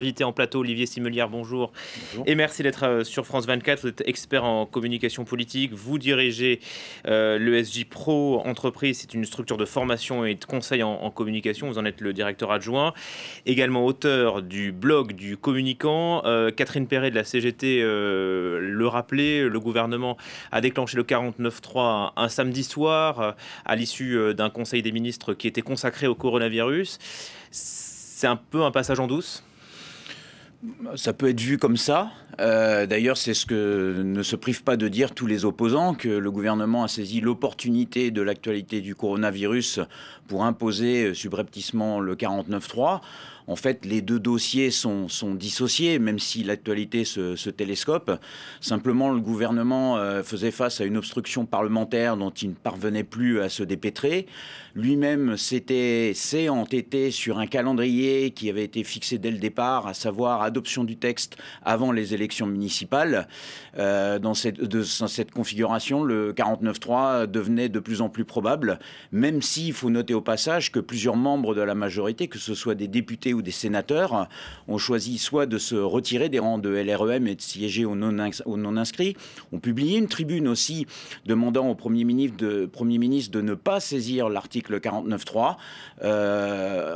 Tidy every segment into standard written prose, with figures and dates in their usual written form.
Invité en plateau, Olivier Simelière, bonjour. Bonjour. Et merci d'être sur France 24. Vous êtes expert en communication politique. Vous dirigez l'ESJ Pro Entreprise. C'est une structure de formation et de conseil en communication. Vous en êtes le directeur adjoint. Également auteur du blog du communicant. Catherine Perret de la CGT le rappelait. Le gouvernement a déclenché le 49.3 un samedi soir à l'issue d'un conseil des ministres qui était consacré au coronavirus. C'est un peu un passage en douce. Ça peut être vu comme ça. D'ailleurs, c'est ce que ne se privent pas de dire tous les opposants, que le gouvernement a saisi l'opportunité de l'actualité du coronavirus pour imposer subrepticement le 49.3. En fait, les deux dossiers sont dissociés, même si l'actualité se télescope. Simplement, le gouvernement faisait face à une obstruction parlementaire dont il ne parvenait plus à se dépêtrer. Lui-même s'est entêté sur un calendrier qui avait été fixé dès le départ, à savoir adoption du texte avant les élections municipales. Dans cette configuration, le 49.3 devenait de plus en plus probable, même s'il faut noter au passage que plusieurs membres de la majorité, que ce soit des députés ou des sénateurs, ont choisi soit de se retirer des rangs de LREM et de siéger aux non-inscrits. On publié une tribune aussi demandant au Premier ministre de ne pas saisir l'article 49.3.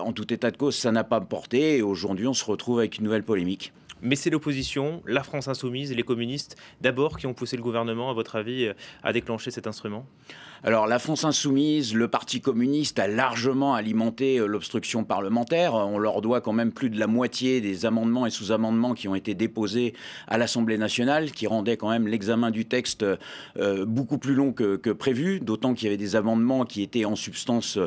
En tout état de cause, ça n'a pas porté et aujourd'hui, on se retrouve avec une nouvelle polémique. Mais c'est l'opposition, la France insoumise et les communistes, d'abord, qui ont poussé le gouvernement, à votre avis, à déclencher cet instrument ? Alors, la France insoumise, le Parti communiste a largement alimenté l'obstruction parlementaire. On leur doit quand même plus de la moitié des amendements et sous-amendements qui ont été déposés à l'Assemblée nationale, qui rendaient quand même l'examen du texte beaucoup plus long que prévu, d'autant qu'il y avait des amendements qui étaient en substance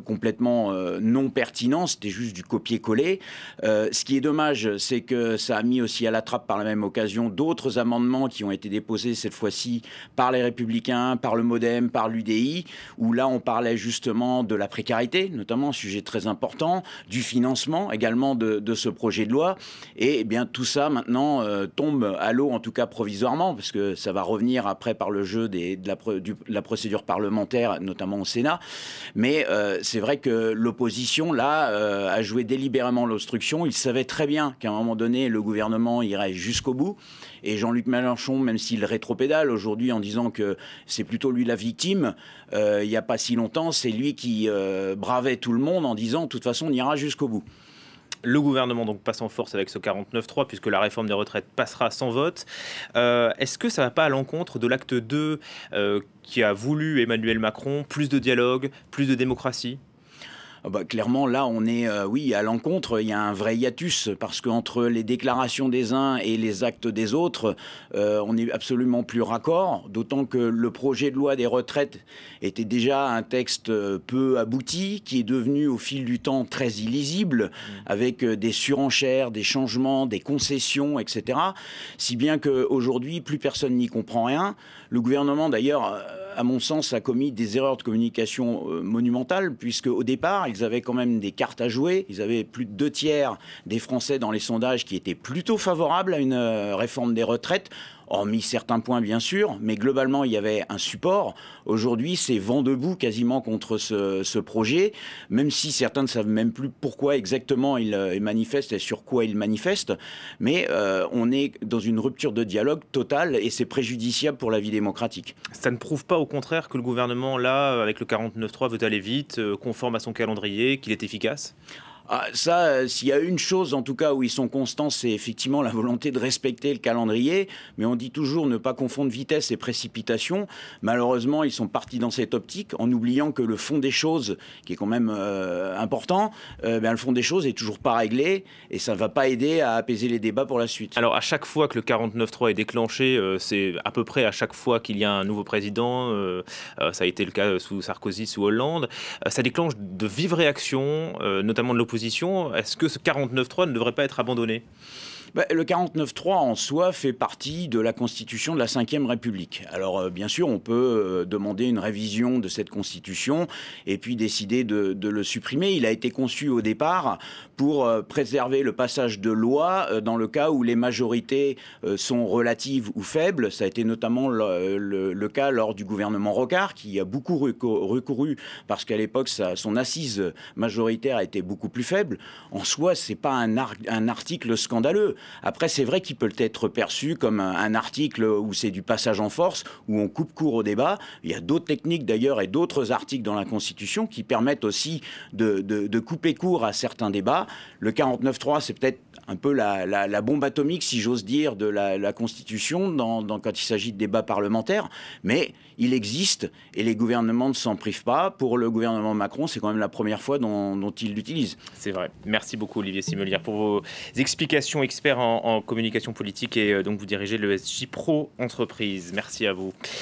complètement non pertinents, c'était juste du copier-coller. Ce qui est dommage, c'est que ça a mis aussi à la trappe par la même occasion d'autres amendements qui ont été déposés cette fois-ci par les Républicains, par le MoDem, par l'UDI, où là on parlait justement de la précarité, notamment un sujet très important, du financement également de ce projet de loi. Et, eh bien tout ça maintenant tombe à l'eau, en tout cas provisoirement, parce que ça va revenir après par le jeu de la procédure parlementaire, notamment au Sénat. Mais c'est vrai que l'opposition, là, a joué délibérément l'obstruction. Il savait très bien qu'à un moment donné, le gouvernement irait jusqu'au bout. Et Jean-Luc Mélenchon, même s'il rétropédale aujourd'hui en disant que c'est plutôt lui la victime, il n'y a pas si longtemps, c'est lui qui bravait tout le monde en disant de toute façon on ira jusqu'au bout. Le gouvernement donc passe en force avec ce 49.3 puisque la réforme des retraites passera sans vote. Est-ce que ça ne va pas à l'encontre de l'acte 2 qui a voulu Emmanuel Macron, plus de dialogue, plus de démocratie ? Clairement, là, on est, oui, à l'encontre. Il y a un vrai hiatus parce qu'entre les déclarations des uns et les actes des autres, on n'est absolument plus raccord. D'autant que le projet de loi des retraites était déjà un texte peu abouti, qui est devenu au fil du temps très illisible, avec des surenchères, des changements, des concessions, etc. Si bien qu'aujourd'hui, plus personne n'y comprend rien. Le gouvernement, d'ailleurs, à mon sens, a commis des erreurs de communication monumentales, puisque au départ, ils avaient quand même des cartes à jouer. Ils avaient plus de 2/3 des Français dans les sondages qui étaient plutôt favorables à une réforme des retraites, hormis certains points bien sûr, mais globalement il y avait un support. Aujourd'hui c'est vent debout quasiment contre ce projet, même si certains ne savent même plus pourquoi exactement ils manifestent et sur quoi ils manifestent, mais on est dans une rupture de dialogue totale et c'est préjudiciable pour la vie démocratique. Ça ne prouve pas au contraire que le gouvernement là, avec le 49.3, veut aller vite, conforme à son calendrier, qu'il est efficace ? Ça, s'il y a une chose en tout cas où ils sont constants, c'est effectivement la volonté de respecter le calendrier. Mais on dit toujours ne pas confondre vitesse et précipitation. Malheureusement, ils sont partis dans cette optique en oubliant que le fond des choses, qui est quand même important, le fond des choses est toujours pas réglé et ça ne va pas aider à apaiser les débats pour la suite. Alors à chaque fois que le 49.3 est déclenché, c'est à peu près à chaque fois qu'il y a un nouveau président, ça a été le cas sous Sarkozy, sous Hollande, ça déclenche de vives réactions, notamment de l'opposition. Est-ce que ce 49.3 ne devrait pas être abandonné ? Le 49.3 en soi fait partie de la Constitution de la Ve République. Alors bien sûr, on peut demander une révision de cette Constitution et puis décider de le supprimer. Il a été conçu au départ pour préserver le passage de lois dans le cas où les majorités sont relatives ou faibles. Ça a été notamment le cas lors du gouvernement Rocard, qui a beaucoup recouru parce qu'à l'époque, son assise majoritaire était beaucoup plus faible. En soi, c'est pas un article scandaleux. Après, c'est vrai qu'il peut être perçu comme un article où c'est du passage en force, où on coupe court au débat. Il y a d'autres techniques d'ailleurs et d'autres articles dans la Constitution qui permettent aussi de couper court à certains débats. Le 49.3, c'est peut-être un peu la bombe atomique, si j'ose dire, de la Constitution quand il s'agit de débats parlementaires. Mais il existe et les gouvernements ne s'en privent pas. Pour le gouvernement Macron, c'est quand même la première fois dont il l'utilise. C'est vrai. Merci beaucoup, Olivier Simelière, pour vos explications, expert en communication politique, et donc vous dirigez le SJ Pro Entreprise. Merci à vous.